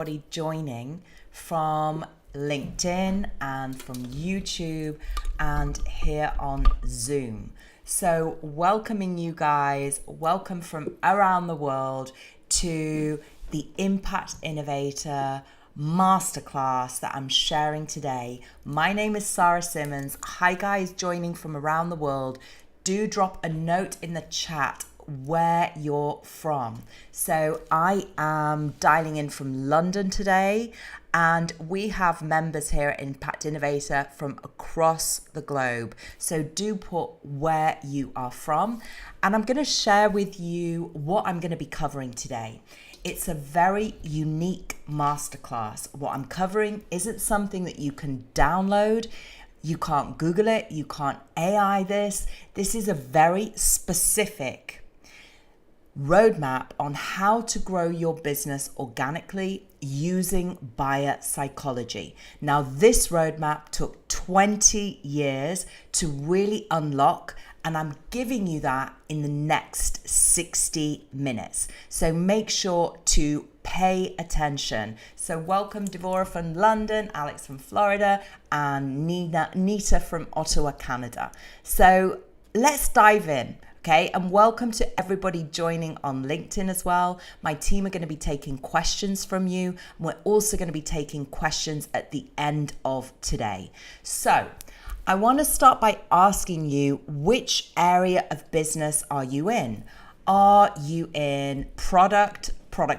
everybody joining from LinkedIn and from YouTube and here on Zoom. So welcoming you guys, welcome from around the world to the Impact Innovator Masterclass that I'm sharing today. My name is Sara Simmonds. Hi guys joining from around the world. Do drop a note in the chat where you're from. So I am dialing in from London today, and we have members here at Impact Innovator from across the globe. So do put where you are from, and I'm going to share with you what I'm going to be covering today. It's a very unique masterclass. What I'm covering isn't something that you can download. You can't Google it. You can't AI this. This is a very specific roadmap on how to grow your business organically using buyer psychology. Now, this roadmap took 20 years to really unlock, and I'm giving you that in the next 60 minutes. So make sure to pay attention. So welcome Devorah from London, Alex from Florida, and Nita from Ottawa, Canada. So let's dive in. Okay, and welcome to everybody joining on LinkedIn as well. My team are going to be taking questions from you. And we're also going to be taking questions at the end of today. So I want to start by asking you, which area of business are you in? Are you in product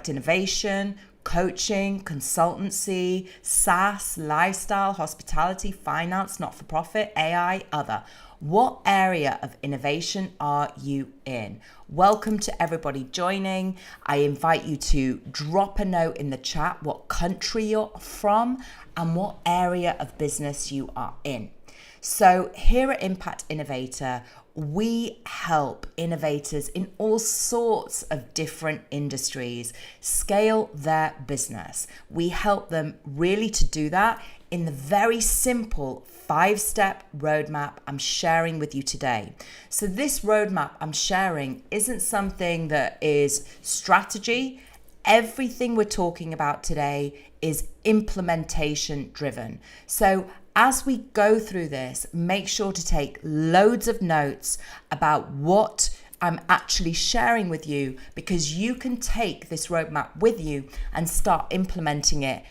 innovation, coaching, consultancy, SaaS, lifestyle, hospitality, finance, not-for-profit, AI, other? What area of innovation are you in? Welcome to everybody joining. I invite you to drop a note in the chat what country you're from and what area of business you are in. So here at Impact Innovator, we help innovators in all sorts of different industries scale their business. We help them really to do that in the very simple 5-step roadmap I'm sharing with you today. So this roadmap I'm sharing isn't something that is strategy. Everything we're talking about today is implementation driven. So as we go through this, make sure to take loads of notes about what I'm actually sharing with you, because you can take this roadmap with you and start implementing it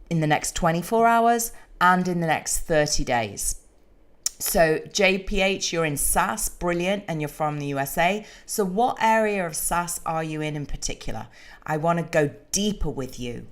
in the next 24 hours and in the next 30 days. So JPH, you're in SaaS, brilliant, and you're from the USA. So what area of SaaS are you in particular? I want to go deeper with you.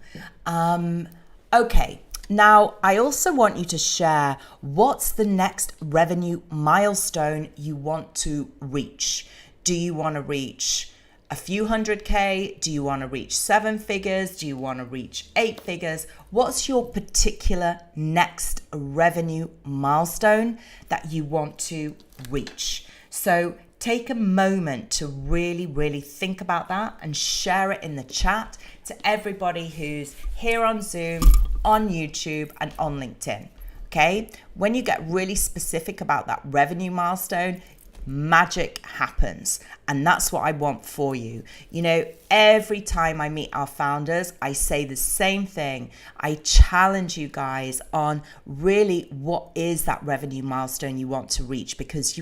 Okay. Now, I also want you to share what's the next revenue milestone you want to reach. Do you want to reach a few 100K? Do you want to reach 7 figures? Do you want to reach 8 figures? What's your particular next revenue milestone that you want to reach? So take a moment to really think about that and share it in the chat to everybody who's here on Zoom, on YouTube, and on LinkedIn. Okay? When you get really specific about that revenue milestone, magic happens. And that's what I want for you. You know, every time I meet our founders, I say the same thing. I challenge you guys on really what is that revenue milestone you want to reach, because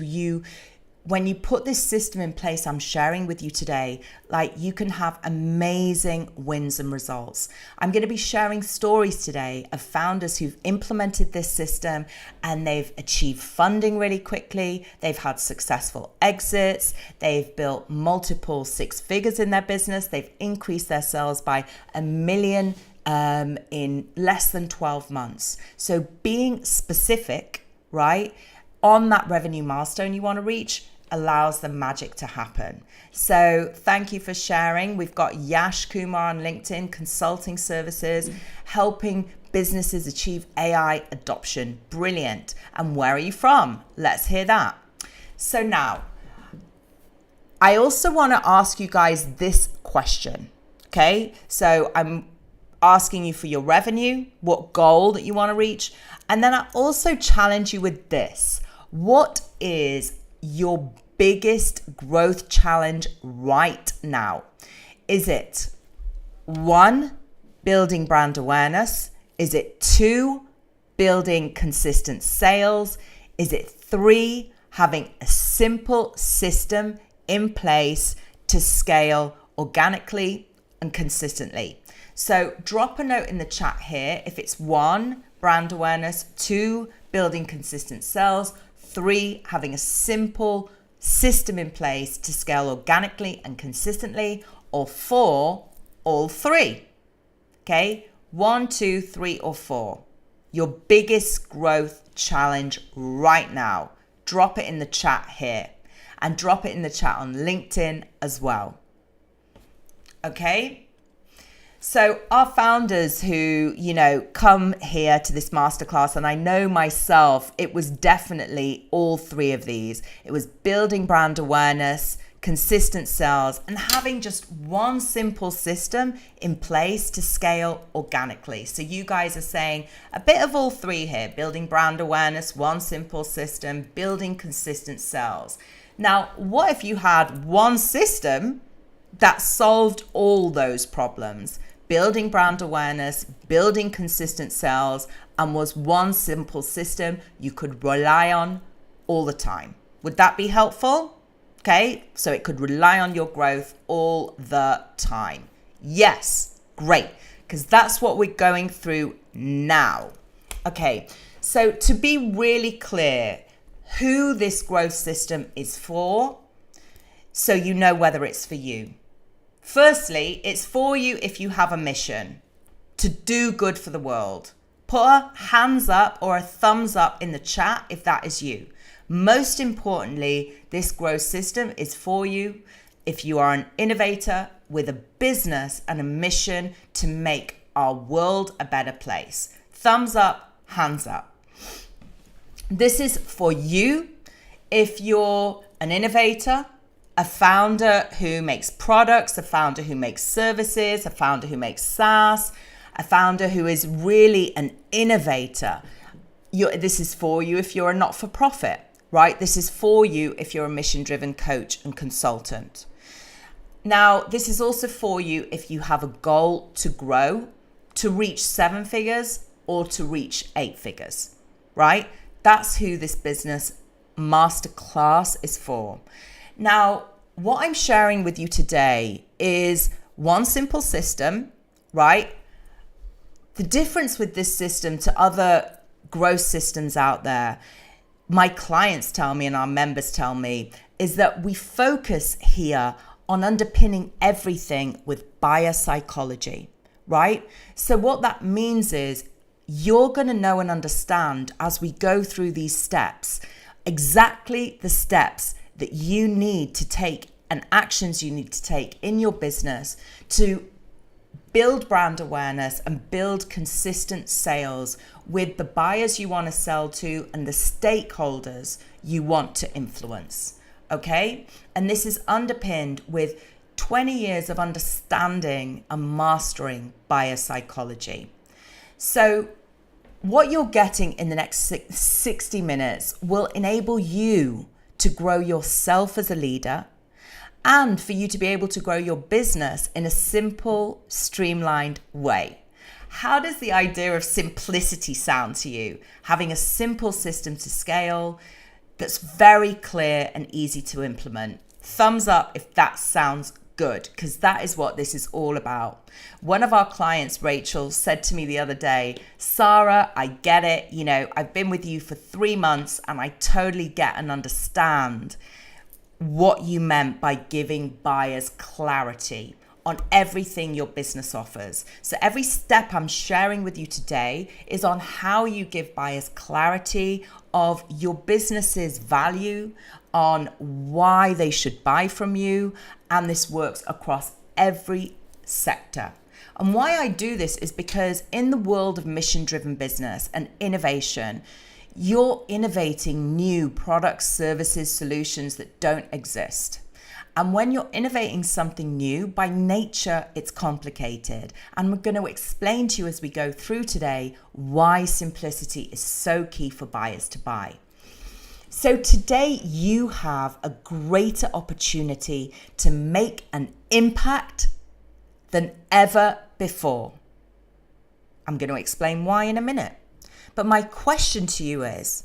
when you put this system in place I'm sharing with you today, like, you can have amazing wins and results. I'm going to be sharing stories today of founders who've implemented this system and they've achieved funding really quickly. They've had successful exits. They've built multiple 6 figures in their business. They've increased their sales by $1 million in less than 12 months. So being specific, right, on that revenue milestone you want to reach allows the magic to happen. So thank you for sharing. We've got Yash Kumar on LinkedIn, consulting services, helping businesses achieve AI adoption. Brilliant. And where are you from? Let's hear that. So now, I also want to ask you guys this question. Okay, so I'm asking you for your revenue, what goal that you want to reach. And then I also challenge you with this. What is your biggest growth challenge right now? Is it 1, building brand awareness? Is it 2, building consistent sales? Is it 3, having a simple system in place to scale organically and consistently? So drop a note in the chat here if it's 1, brand awareness, 2, building consistent sales, 3, having a simple system in place to scale organically and consistently, or 4, all 3. Okay, 1, 2, 3, or 4. Your biggest growth challenge right now. Drop it in the chat here and drop it in the chat on LinkedIn as well. Okay. So our founders who, come here to this masterclass, and I know myself, it was definitely all 3 of these. It was building brand awareness, consistent sales, and having just one simple system in place to scale organically. So you guys are saying a bit of all 3 here: building brand awareness, one simple system, building consistent sales. Now, what if you had one system that solved all those problems? Building brand awareness, building consistent sales, and was one simple system you could rely on all the time. Would that be helpful? Okay, so it could rely on your growth all the time. Yes, great, because that's what we're going through now. Okay, so to be really clear who this growth system is for, so you know whether it's for you. Firstly, it's for you if you have a mission to do good for the world. Put a hands up or a thumbs up in the chat if that is you. Most importantly, this growth system is for you if you are an innovator with a business and a mission to make our world a better place. Thumbs up, hands up. This is for you if you're an innovator, a founder who makes products, a founder who makes services, a founder who makes SaaS, a founder who is really an innovator. This is for you if you're a not-for-profit, right? This is for you if you're a mission-driven coach and consultant. Now, this is also for you if you have a goal to grow, to reach 7 figures or to reach 8 figures, right? That's who this business masterclass is for. Now, what I'm sharing with you today is one simple system, right? The difference with this system to other growth systems out there, my clients tell me and our members tell me, is that we focus here on underpinning everything with buyer psychology, right? So what that means is you're going to know and understand as we go through these steps, exactly the steps that you need to take and actions you need to take in your business to build brand awareness and build consistent sales with the buyers you want to sell to and the stakeholders you want to influence, okay? And this is underpinned with 20 years of understanding and mastering buyer psychology. So what you're getting in the next 60 minutes will enable you to grow yourself as a leader and for you to be able to grow your business in a simple, streamlined way. How does the idea of simplicity sound to you? Having a simple system to scale that's very clear and easy to implement. Thumbs up if that sounds good, because that is what this is all about. One of our clients, Rachel, said to me the other day, Sara, I get it. I've been with you for 3 months and I totally get and understand what you meant by giving buyers clarity on everything your business offers. So every step I'm sharing with you today is on how you give buyers clarity of your business's value, on why they should buy from you, and this works across every sector. And why I do this is because in the world of mission-driven business and innovation, you're innovating new products, services, solutions that don't exist. And when you're innovating something new, by nature, it's complicated. And we're going to explain to you as we go through today why simplicity is so key for buyers to buy. So today you have a greater opportunity to make an impact than ever before. I'm going to explain why in a minute. But my question to you is,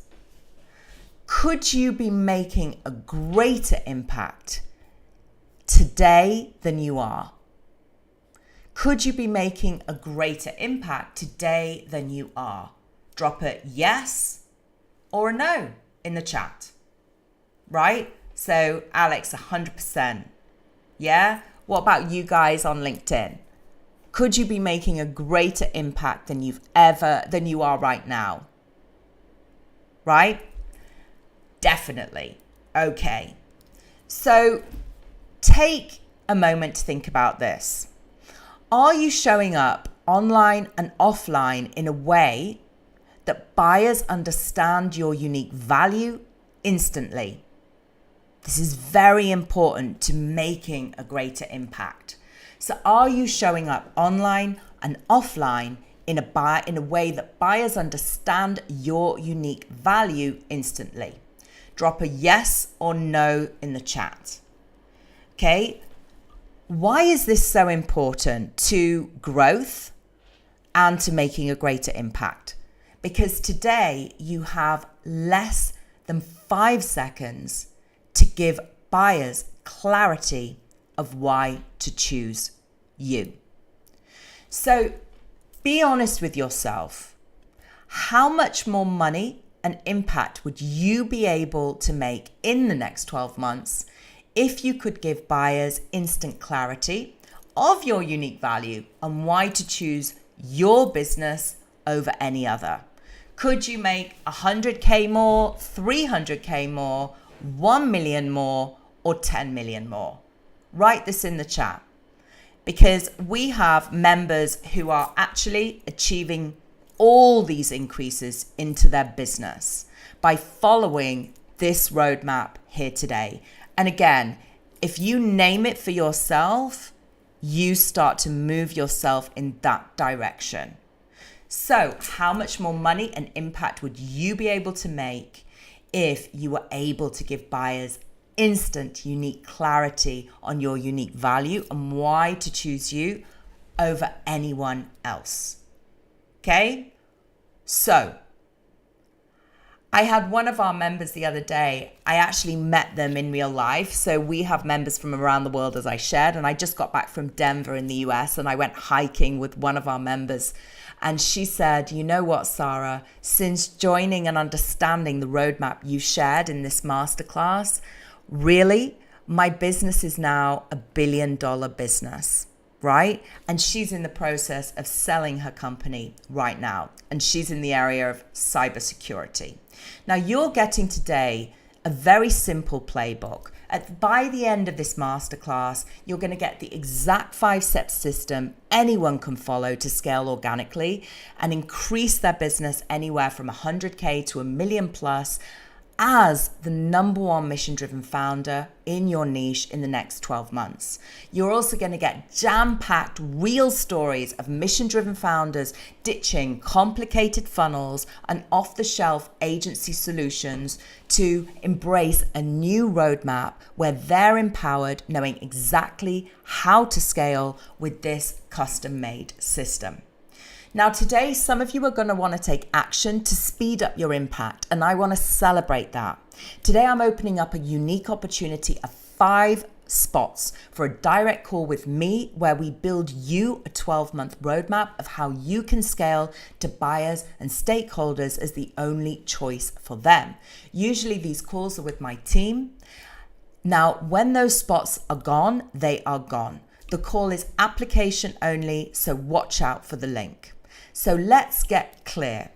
could you be making a greater impact today than you are? Could you be making a greater impact today than you are? Drop a yes or a no in the chat, right? So Alex, 100%. Yeah? What about you guys on LinkedIn? Could you be making a greater impact than you are right now? Right? Definitely. Okay. So take a moment to think about this. Are you showing up online and offline in a way that buyers understand your unique value instantly? This is very important to making a greater impact. So are you showing up online and offline in a way that buyers understand your unique value instantly? Drop a yes or no in the chat. Okay. Why is this so important to growth and to making a greater impact? Because today you have less than 5 seconds to give buyers clarity of why to choose you. So be honest with yourself. How much more money and impact would you be able to make in the next 12 months if you could give buyers instant clarity of your unique value and why to choose your business over any other? Could you make 100K more, 300K more, 1 million more, or 10 million more? Write this in the chat, because we have members who are actually achieving all these increases into their business by following this roadmap here today. And again, if you name it for yourself, you start to move yourself in that direction. So how much more money and impact would you be able to make if you were able to give buyers instant, unique clarity on your unique value and why to choose you over anyone else? Okay? So I had one of our members the other day. I actually met them in real life. So we have members from around the world, as I shared, and I just got back from Denver in the US, and I went hiking with one of our members. And she said, you know what, Sara, since joining and understanding the roadmap you shared in this masterclass, really, my business is now $1 billion business, right? And she's in the process of selling her company right now. And she's in the area of cybersecurity. Now, you're getting today a very simple playbook. By the end of this masterclass, you're going to get the exact 5-step system anyone can follow to scale organically and increase their business anywhere from 100K to $1 million plus as the #1 mission-driven founder in your niche in the next 12 months. You're also going to get jam-packed real stories of mission-driven founders ditching complicated funnels and off-the-shelf agency solutions to embrace a new roadmap where they're empowered, knowing exactly how to scale with this custom-made system. Now, today, some of you are going to want to take action to speed up your impact, and I want to celebrate that. Today, I'm opening up a unique opportunity of 5 spots for a direct call with me where we build you a 12-month roadmap of how you can scale to buyers and stakeholders as the only choice for them. Usually, these calls are with my team. Now, when those spots are gone, they are gone. The call is application only, so watch out for the link. So let's get clear.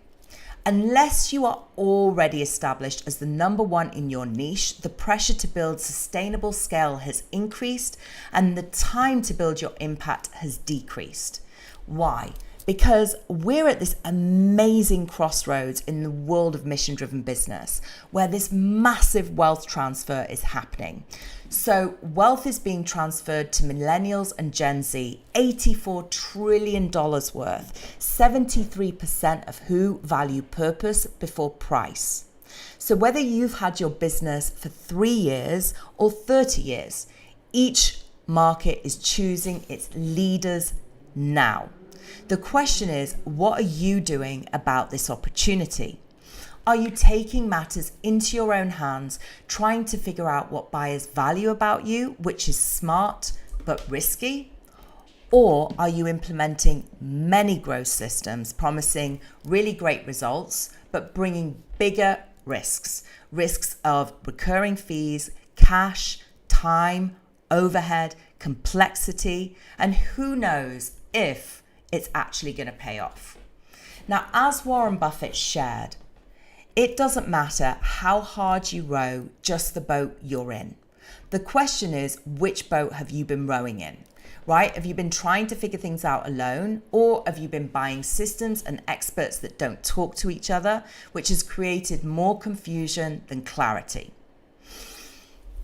Unless you are already established as the #1 in your niche, the pressure to build sustainable scale has increased and the time to build your impact has decreased. Why? Because we're at this amazing crossroads in the world of mission-driven business where this massive wealth transfer is happening. So wealth is being transferred to millennials and Gen Z, $84 trillion worth, 73% of who value purpose before price. So whether you've had your business for 3 years or 30 years, each market is choosing its leaders now. The question is, what are you doing about this opportunity? Are you taking matters into your own hands, trying to figure out what buyers value about you, which is smart but risky? Or are you implementing many growth systems, promising really great results, but bringing bigger risks? Risks of recurring fees, cash, time, overhead, complexity, and who knows if it's actually going to pay off. Now, as Warren Buffett shared, it doesn't matter how hard you row, just the boat you're in. The question is, which boat have you been rowing in, right? Have you been trying to figure things out alone, or have you been buying systems and experts that don't talk to each other, which has created more confusion than clarity?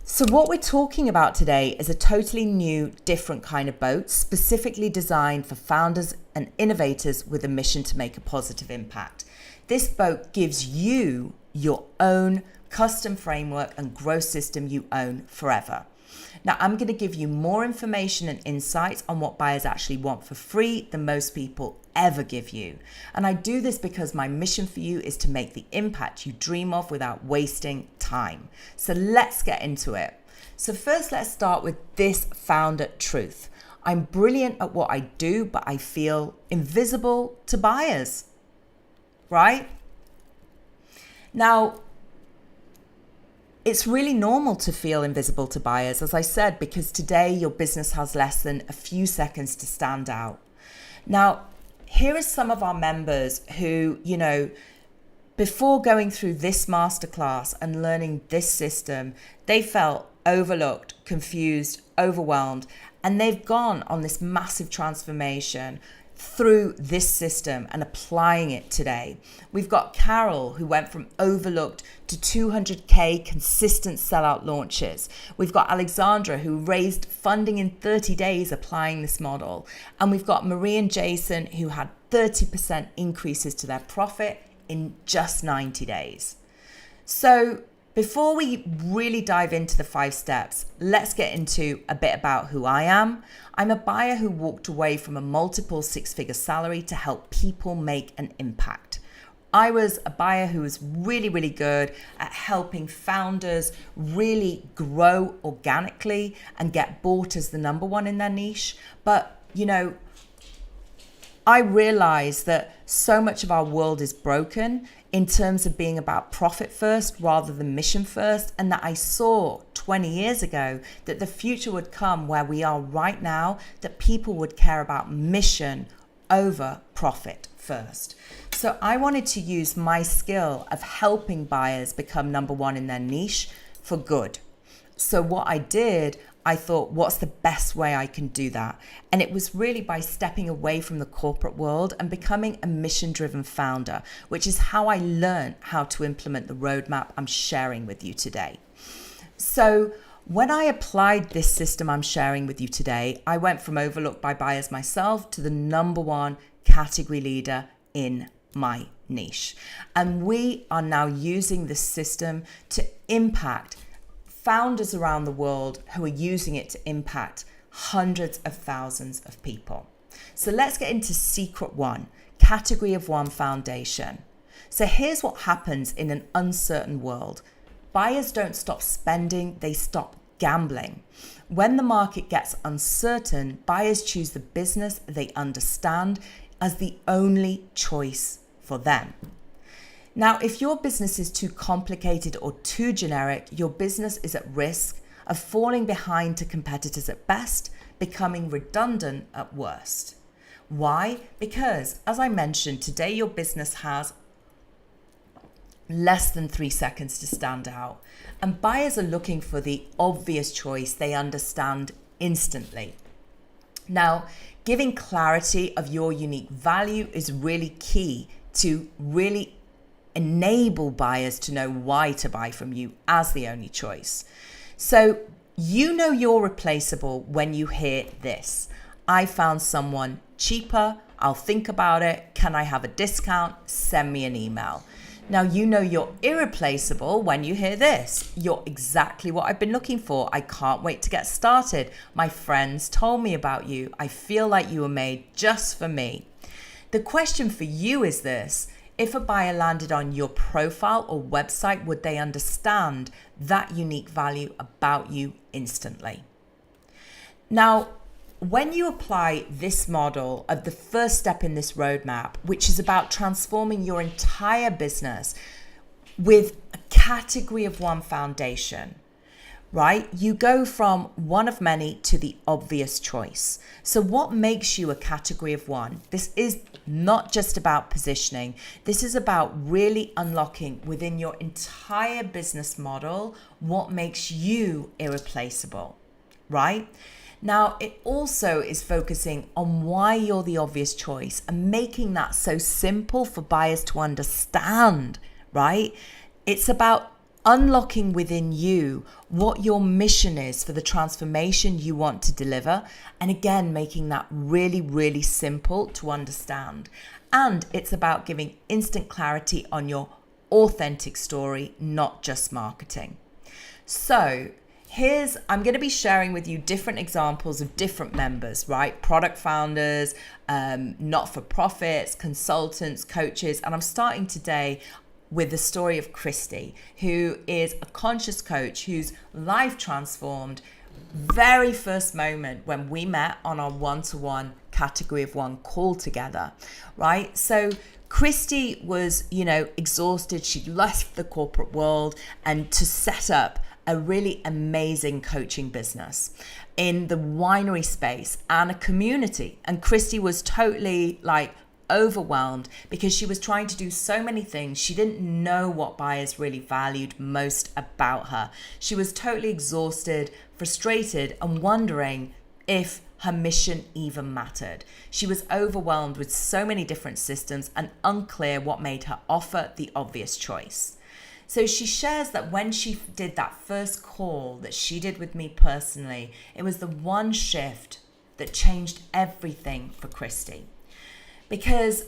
So what we're talking about today is a totally new, different kind of boat, specifically designed for founders and innovators with a mission to make a positive impact. This boat gives you your own custom framework and growth system you own forever. Now, I'm going to give you more information and insights on what buyers actually want for free than most people ever give you. And I do this because my mission for you is to make the impact you dream of without wasting time. So let's get into it. So first, let's start with this founder truth. I'm brilliant at what I do, but I feel invisible to buyers, right? Now, it's really normal to feel invisible to buyers, as I said, because today your business has less than a few seconds to stand out. Now, here are some of our members who, before going through this masterclass and learning this system, they felt overlooked, confused, overwhelmed, and they've gone on this massive transformation through this system and applying it today. We've got Carol, who went from overlooked to 200K consistent sellout launches. We've got Alexandra, who raised funding in 30 days applying this model. And we've got Marie and Jason, who had 30% increases to their profit in just 90 days. So before we really dive into the 5 steps, let's get into a bit about who I am. I'm a buyer who walked away from a multiple 6-figure salary to help people make an impact. I was a buyer who was really, really good at helping founders really grow organically and get bought as the number one in their niche. But, I realized that so much of our world is broken in terms of being about profit first rather than mission first, and that I saw 20 years ago that the future would come where we are right now, that people would care about mission over profit first. So I wanted to use my skill of helping buyers become number one in their niche for good. So what I did, I thought, what's the best way I can do that? And it was really by stepping away from the corporate world and becoming a mission-driven founder, which is how I learned how to implement the roadmap I'm sharing with you today. So when I applied this system I'm sharing with you today, I went from overlooked by buyers myself to the number one category leader in my niche. And we are now using this system to impact founders around the world who are using it to impact hundreds of thousands of people. So let's get into secret 1, category of 1 foundation. So here's what happens in an uncertain world. Buyers don't stop spending, they stop gambling. When the market gets uncertain, buyers choose the business they understand as the only choice for them. Now, if your business is too complicated or too generic, your business is at risk of falling behind to competitors at best, becoming redundant at worst. Why? Because, as I mentioned, today your business has less than 3 seconds to stand out, and buyers are looking for the obvious choice they understand instantly. Now, giving clarity of your unique value is really key to really enable buyers to know why to buy from you as the only choice. So you're replaceable when you hear this. I found someone cheaper. I'll think about it. Can I have a discount? Send me an email. Now you're irreplaceable when you hear this. You're exactly what I've been looking for. I can't wait to get started. My friends told me about you. I feel like you were made just for me. The question for you is this: if a buyer landed on your profile or website, would they understand that unique value about you instantly? Now, when you apply this model of the first step in this roadmap, which is about transforming your entire business with a category of one foundation, right? You go from one of many to the obvious choice. So what makes you a category of one? This is not just about positioning. This is about really unlocking within your entire business model what makes you irreplaceable, right? Now, it also is focusing on why you're the obvious choice and making that so simple for buyers to understand, right? It's about unlocking within you what your mission is for the transformation you want to deliver. And again, making that really, really simple to understand. And it's about giving instant clarity on your authentic story, not just marketing. So I'm going to be sharing with you different examples of different members, right? Product founders, not-for-profits, consultants, coaches. And I'm starting today with the story of Christy, who is a conscious coach whose life transformed very first moment when we met on our one-to-one category of one call together, right? So Christy was, exhausted. She'd left the corporate world and to set up a really amazing coaching business in the winery space and a community. And Christy was totally overwhelmed because she was trying to do so many things. She didn't know what buyers really valued most about her. She was totally exhausted, frustrated, and wondering if her mission even mattered. She was overwhelmed with so many different systems and unclear what made her offer the obvious choice. So she shares that when she did that first call that she did with me personally, it was the one shift that changed everything for Christy. Because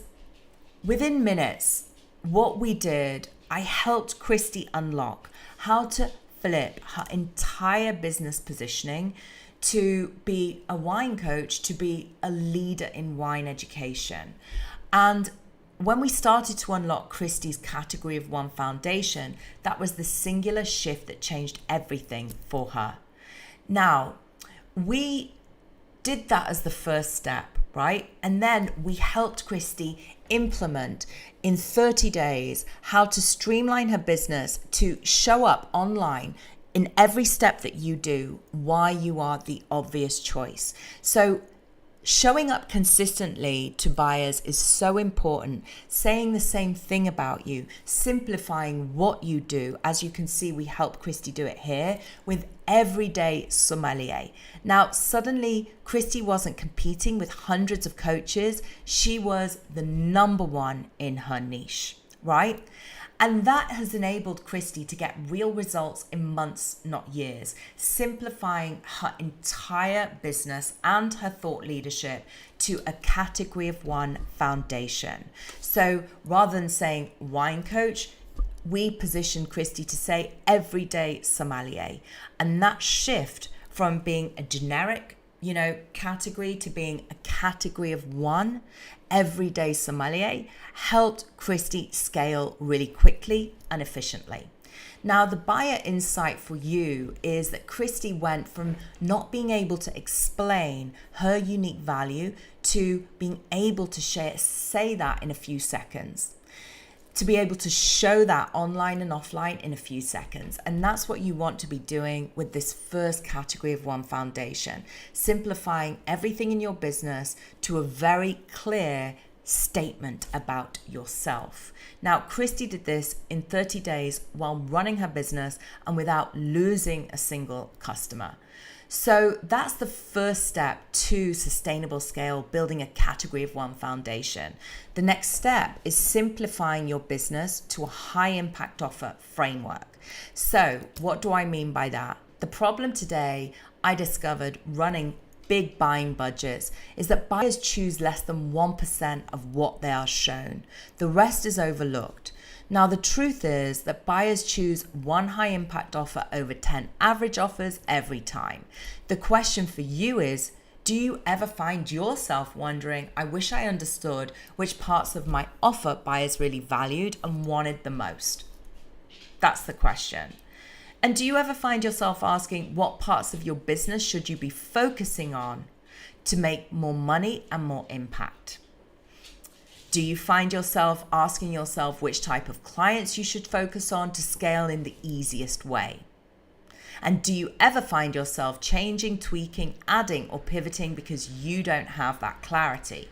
within minutes, what we did, I helped Christy unlock how to flip her entire business positioning to be a wine coach, to be a leader in wine education. And when we started to unlock Christy's category of one foundation, that was the singular shift that changed everything for her. Now, we did that as the first step, right? And then we helped Christy implement in 30 days how to streamline her business to show up online in every step that you do, why you are the obvious choice. So showing up consistently to buyers is so important. Saying the same thing about you, simplifying what you do. As you can see, we help Christy do it here with everyday sommelier. Now, suddenly, Christy wasn't competing with hundreds of coaches. She was the number one in her niche, right? And that has enabled Christy to get real results in months, not years, simplifying her entire business and her thought leadership to a category of one foundation. So rather than saying wine coach, we positioned Christy to say everyday sommelier. And that shift from being a generic category to being a category of one, everyday sommelier, helped Christy scale really quickly and efficiently. Now, the buyer insight for you is that Christy went from not being able to explain her unique value to being able to say that in a few seconds. To be able to show that online and offline in a few seconds. And that's what you want to be doing with this first category of one foundation, simplifying everything in your business to a very clear statement about yourself. Now, Christy did this in 30 days while running her business and without losing a single customer. So that's the first step to sustainable scale, building a category of one foundation. The next step is simplifying your business to a high impact offer framework. So what do I mean by that? The problem today I discovered running big buying budgets is that buyers choose less than 1% of what they are shown. The rest is overlooked. Now, the truth is that buyers choose one high impact offer over 10 average offers every time. The question for you is, Do you ever find yourself wondering, I wish I understood which parts of my offer buyers really valued and wanted the most? That's the question. And do you ever find yourself asking, what parts of your business should you be focusing on to make more money and more impact? Do you find yourself asking yourself which type of clients you should focus on to scale in the easiest way? And do you ever find yourself changing, tweaking, adding, or pivoting because you don't have that clarity?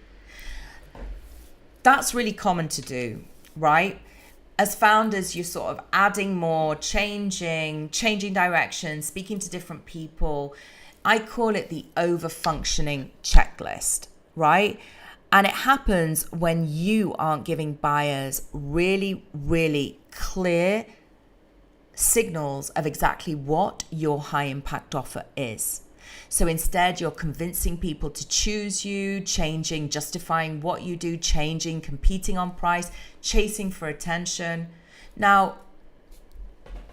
That's really common to do, right? As founders, you're sort of adding more, changing direction, speaking to different people. I call it the over-functioning checklist, right? And it happens when you aren't giving buyers really, really clear signals of exactly what your high impact offer is. So instead, you're convincing people to choose you, changing, justifying what you do, changing, competing on price, chasing for attention. Now,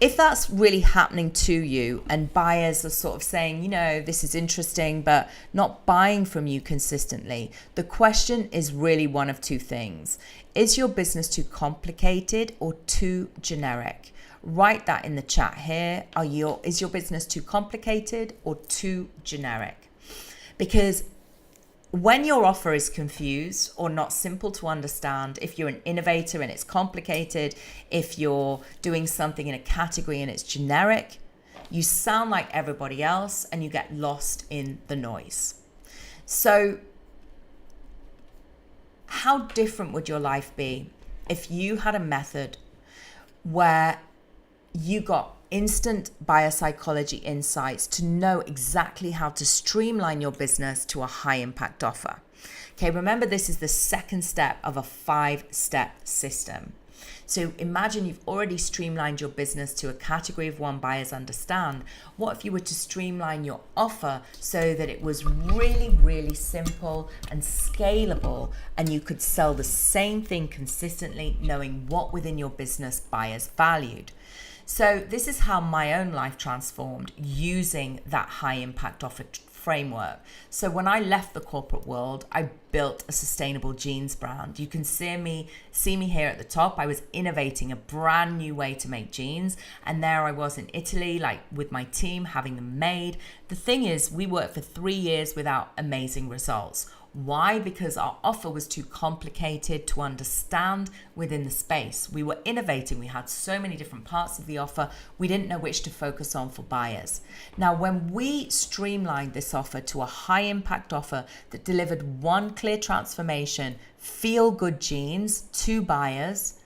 if that's really happening to you and buyers are sort of saying, this is interesting, but not buying from you consistently, the question is really one of two things. Is your business too complicated or too generic? Write that in the chat here. Is your business too complicated or too generic? Because when your offer is confused or not simple to understand, if you're an innovator and it's complicated, if you're doing something in a category and it's generic, you sound like everybody else and you get lost in the noise. So how different would your life be if you had a method where you got instant buyer psychology insights to know exactly how to streamline your business to a high impact offer? Okay, remember this is the second step of a 5-step system. So imagine you've already streamlined your business to a category of one buyers understand. What if you were to streamline your offer so that it was really, really simple and scalable and you could sell the same thing consistently, knowing what within your business buyers valued? So this is how my own life transformed using that high impact offer framework. So when I left the corporate world, I built a sustainable jeans brand. You can see me here at the top. I was innovating a brand new way to make jeans. And there I was in Italy, like with my team, having them made. The thing is, we worked for 3 years without amazing results. Why? Because our offer was too complicated to understand within the space. We were innovating. We had so many different parts of the offer. We didn't know which to focus on for buyers. Now, when we streamlined this offer to a high impact offer that delivered one clear transformation, feel good jeans to buyers,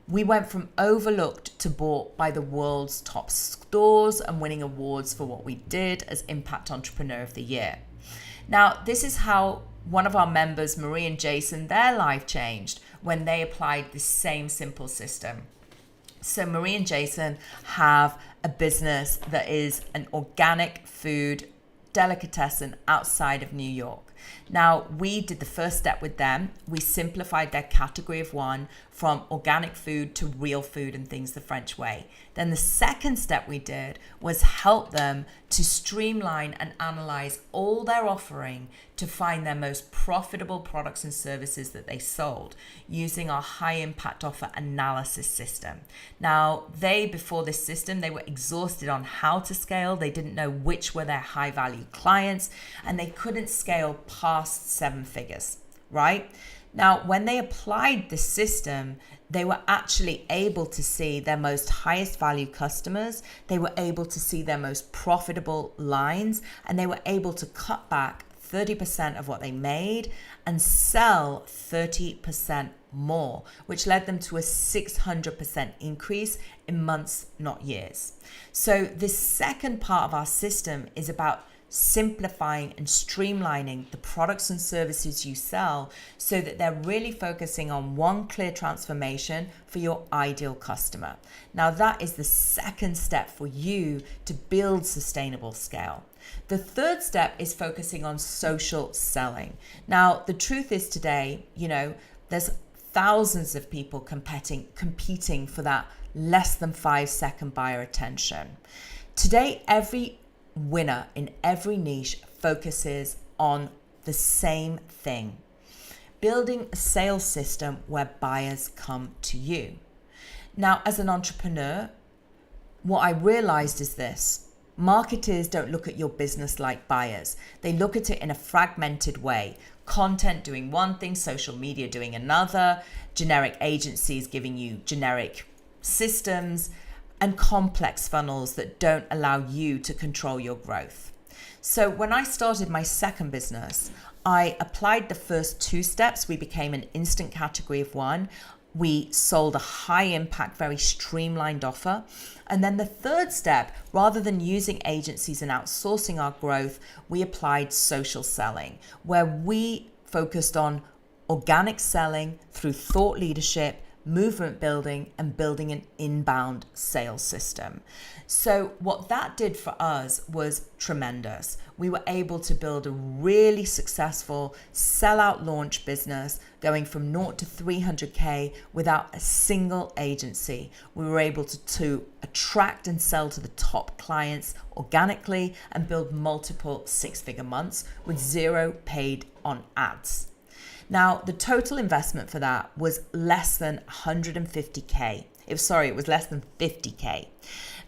we went from overlooked to bought by the world's top stores and winning awards for what we did as Impact Entrepreneur of the Year. Now, this is how one of our members, Marie and Jason, their life changed when they applied this same simple system. So Marie and Jason have a business that is an organic food delicatessen outside of New York. Now, we did the first step with them. We simplified their category of one from organic food to real food and things the French way. Then the second step we did was help them to streamline and analyze all their offering to find their most profitable products and services that they sold using our high impact offer analysis system. Now, before this system, they were exhausted on how to scale. They didn't know which were their high value clients and they couldn't scale past 7 figures, right? Now, when they applied this system, they were actually able to see their most highest value customers. They were able to see their most profitable lines, and they were able to cut back 30% of what they made and sell 30% more, which led them to a 600% increase in months, not years. So this second part of our system is about simplifying and streamlining the products and services you sell so that they're really focusing on one clear transformation for your ideal customer. Now, that is the second step for you to build sustainable scale. The third step is focusing on social selling. Now, the truth is today, there's thousands of people competing for that less than 5-second buyer attention. Today, every winner in every niche focuses on the same thing: building a sales system where buyers come to you. Now, as an entrepreneur, what I realized is this: marketers don't look at your business like buyers. They look at it in a fragmented way. Content doing one thing, social media doing another, generic agencies giving you generic systems, and complex funnels that don't allow you to control your growth. So when I started my second business, I applied the first two steps. We became an instant category of one. We sold a high impact, very streamlined offer. And then the third step, rather than using agencies and outsourcing our growth, we applied social selling, where we focused on organic selling through thought leadership, movement building, and building an inbound sales system. So what that did for us was tremendous. We were able to build a really successful sellout launch business, going from 0 to 300K without a single agency. We were able to attract and sell to the top clients organically and build multiple six-figure months with zero paid on ads. Now, the total investment for that was less than 150K. It was less than 50K.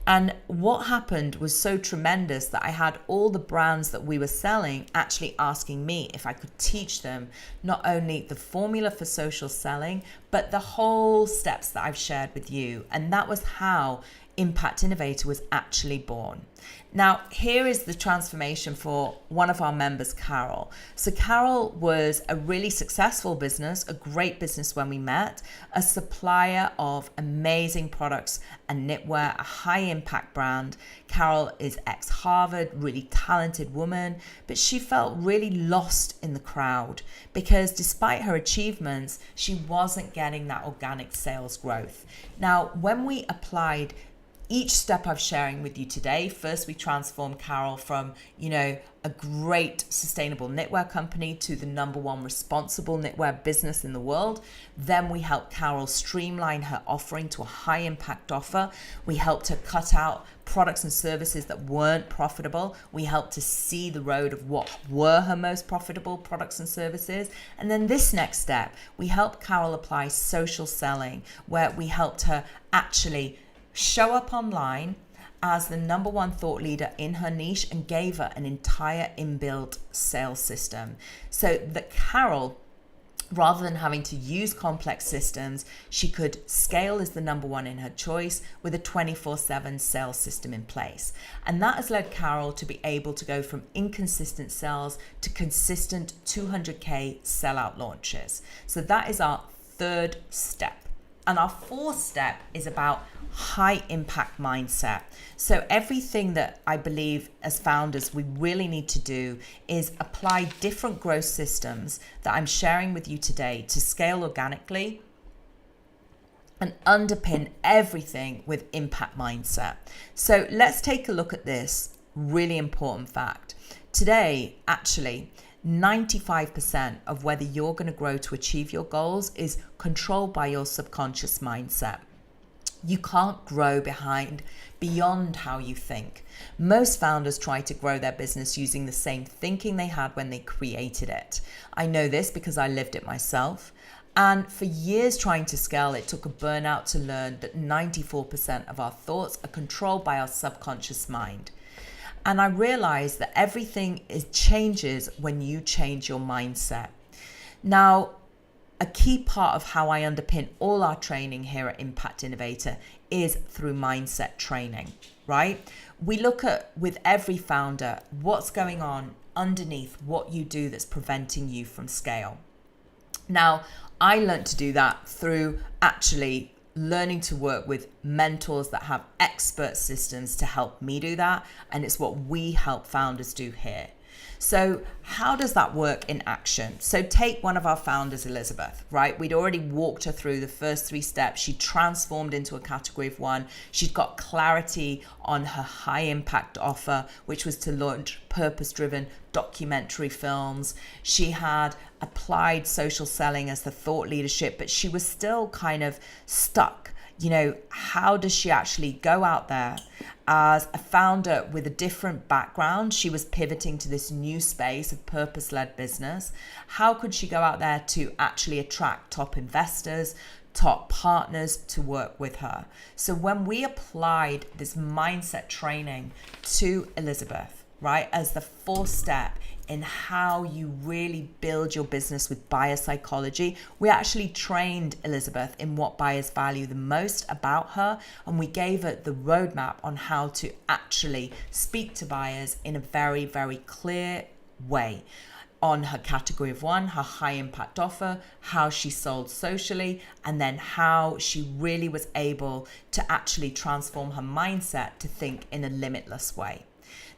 And what happened was so tremendous that I had all the brands that we were selling actually asking me if I could teach them not only the formula for social selling, but the whole steps that I've shared with you. And that was how Impact Innovator was actually born. Now, here is the transformation for one of our members, Carol. So Carol was a really successful business, a great business when we met, a supplier of amazing products and knitwear, a high impact brand. Carol is ex-Harvard, really talented woman, but she felt really lost in the crowd because despite her achievements, she wasn't getting that organic sales growth. Now, when we applied each step I'm sharing with you today, first we transformed Carol from, a great sustainable knitwear company to the #1 responsible knitwear business in the world. Then we helped Carol streamline her offering to a high impact offer. We helped her cut out products and services that weren't profitable. We helped to see the road of what were her most profitable products and services. And then this next step, we helped Carol apply social selling, where we helped her actually show up online as the #1 thought leader in her niche and gave her an entire inbuilt sales system so that Carol, rather than having to use complex systems, she could scale as the #1 in her choice with a 24/7 sales system in place. And that has led Carol to be able to go from inconsistent sales to consistent 200K sellout launches. So that is our third step. And our fourth step is about high impact mindset. So everything that I believe as founders we really need to do is apply different growth systems that I'm sharing with you today to scale organically and underpin everything with impact mindset. So let's take a look at this really important fact. Today, actually, 95% of whether you're going to grow to achieve your goals is controlled by your subconscious mindset. You can't grow beyond how you think. Most founders try to grow their business using the same thinking they had when they created it. I know this because I lived it myself. And for years trying to scale, it took a burnout to learn that 94% of our thoughts are controlled by our subconscious mind. And I realized that everything changes when you change your mindset. Now, a key part of how I underpin all our training here at Impact Innovator is through mindset training, right? We look at, with every founder, what's going on underneath what you do that's preventing you from scale. Now, I learned to do that through actually learning to work with mentors that have expert systems to help me do that. And it's what we help founders do here. So how does that work in action? So take one of our founders, Elizabeth, right? We'd already walked her through the first 3 steps. She transformed into a category of 1. She'd got clarity on her high impact offer, which was to launch purpose-driven documentary films. She had applied social selling as the thought leadership, but she was still kind of stuck. how does she actually go out there as a founder with a different background? She was pivoting to this new space of purpose-led business. How could she go out there to actually attract top investors, top partners to work with her? So when we applied this mindset training to Elizabeth, right, as the fourth step in how you really build your business with buyer psychology, we actually trained Elizabeth in what buyers value the most about her, and we gave her the roadmap on how to actually speak to buyers in a very, very clear way on her category of one, her high impact offer, how she sold socially, and then how she really was able to actually transform her mindset to think in a limitless way.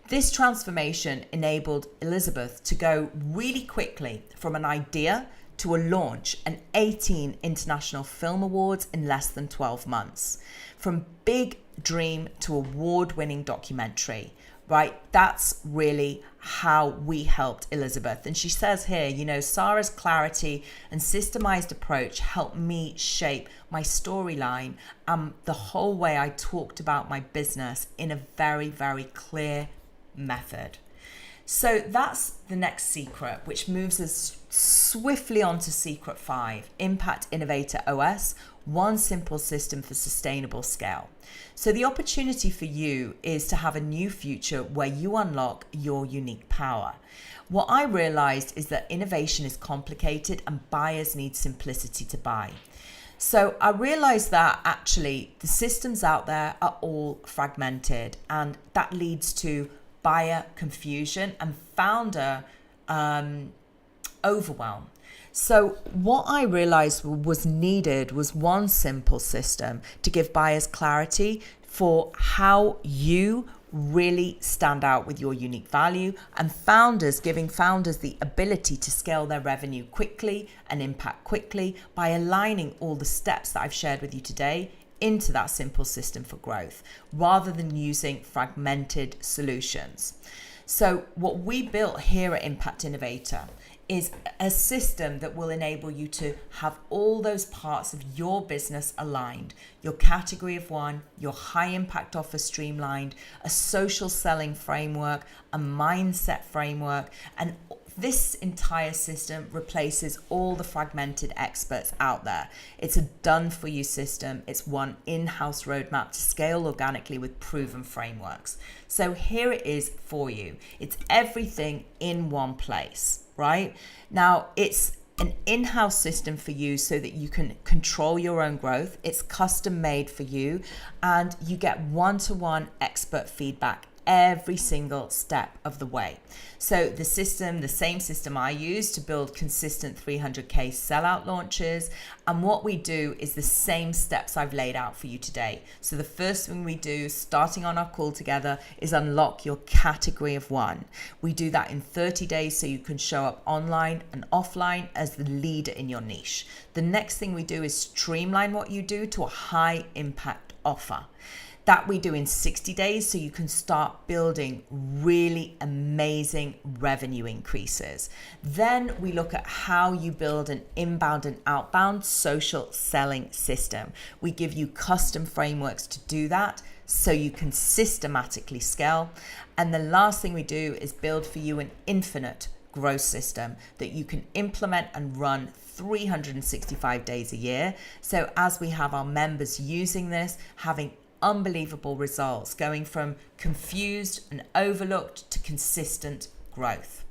This transformation enabled Elizabeth to go really quickly from an idea to a launch and 18 international film awards in less than 12 months. From big dream to award-winning documentary, right? That's really how we helped Elizabeth. And she says here, Sara's clarity and systemized approach helped me shape my storyline and the whole way I talked about my business in a very, very clear method. So that's the next secret, which moves us swiftly on to secret 5, Impact Innovator OS, one simple system for sustainable scale. So the opportunity for you is to have a new future where you unlock your unique power. What I realized is that innovation is complicated and buyers need simplicity to buy. So I realized that actually the systems out there are all fragmented, and that leads to buyer confusion and founder overwhelm. So what I realized was needed was one simple system to give buyers clarity for how you really stand out with your unique value, and giving founders the ability to scale their revenue quickly and impact quickly by aligning all the steps that I've shared with you today into that simple system for growth, rather than using fragmented solutions. So what we built here at Impact Innovator is a system that will enable you to have all those parts of your business aligned, your category of one, your high impact offer streamlined, a social selling framework, a mindset framework, and this entire system replaces all the fragmented experts out there. It's a done-for-you system. It's one in-house roadmap to scale organically with proven frameworks. So here it is for you. It's everything in one place, right? Now, it's an in-house system for you so that you can control your own growth. It's custom made for you, and you get one-to-one expert feedback every single step of the way. So the same system I use to build consistent 300k sellout launches. And what we do is the same steps I've laid out for you today. So the first thing we do, starting on our call together, is unlock your category of one. We do that in 30 days so you can show up online and offline as the leader in your niche. The next thing we do is streamline what you do to a high impact offer. That we do in 60 days so you can start building really amazing revenue increases. Then we look at how you build an inbound and outbound social selling system. We give you custom frameworks to do that so you can systematically scale. And the last thing we do is build for you an infinite growth system that you can implement and run 365 days a year. So as we have our members using this, having unbelievable results, going from confused and overlooked to consistent growth.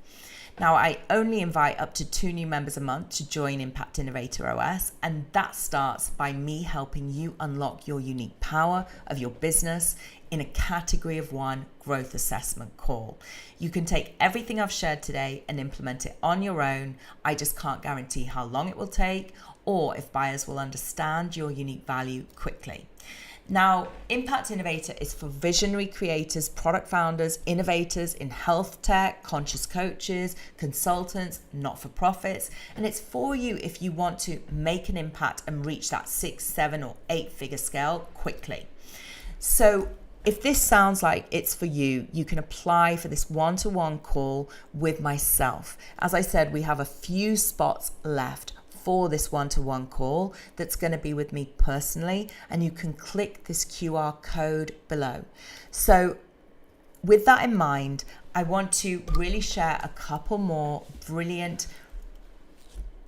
Now, I only invite up to 2 new members a month to join Impact Innovator OS, and that starts by me helping you unlock your unique power of your business in a category of one growth assessment call. You can take everything I've shared today and implement it on your own. I just can't guarantee how long it will take or if buyers will understand your unique value quickly. Now, Impact Innovator is for visionary creators, product founders, innovators in health tech, conscious coaches, consultants, not-for-profits, and it's for you if you want to make an impact and reach that 6, 7, or 8-figure scale quickly. So if this sounds like it's for you, you can apply for this one-to-one call with myself. As I said, we have a few spots left for this one-to-one call that's going to be with me personally, and you can click this QR code below. So with that in mind, I want to really share a couple more brilliant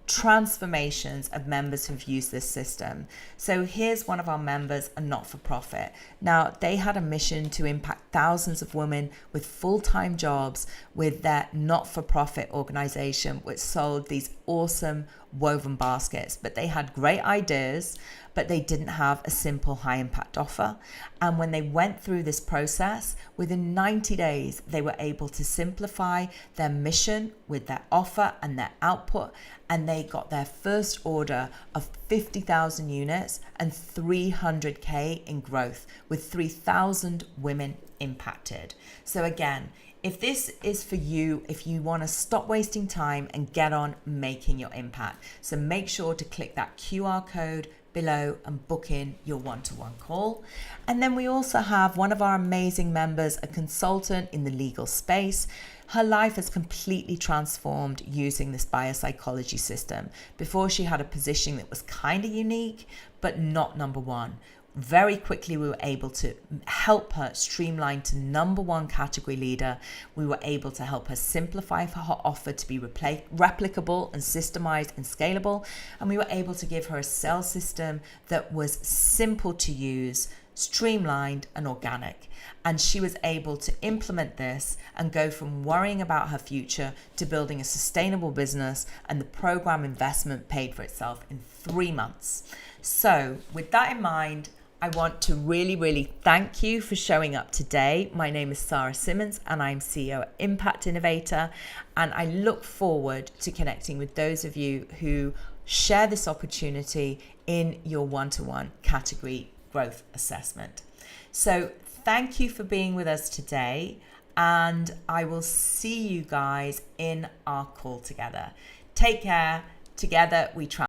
transformations of members who've used this system. So here's one of our members, a not-for-profit. Now, they had a mission to impact thousands of women with full-time jobs with their not-for-profit organization, which sold these awesome woven baskets. But they had great ideas, but they didn't have a simple high impact offer. And when they went through this process, within 90 days, they were able to simplify their mission with their offer and their output. And they got their first order of 50,000 units and 300K in growth, with 3,000 women impacted. So again, if this is for you, if you want to stop wasting time and get on making your impact, so make sure to click that QR code below and book in your one-to-one call. And then we also have one of our amazing members, a consultant in the legal space. Her life has completely transformed using this biopsychology system. Before, she had a position that was kind of unique, but not number one. Very quickly, we were able to help her streamline to number one category leader. We were able to help her simplify for her offer to be replicable and systemized and scalable. And we were able to give her a sales system that was simple to use, streamlined and organic. And she was able to implement this and go from worrying about her future to building a sustainable business, and the program investment paid for itself in 3 months. So with that in mind, I want to really thank you for showing up today. My name is Sara Simmonds and I'm CEO at Impact Innovator, and I look forward to connecting with those of you who share this opportunity in your one-to-one category growth assessment. So thank you for being with us today, and I will see you guys in our call together. Take care. Together we try.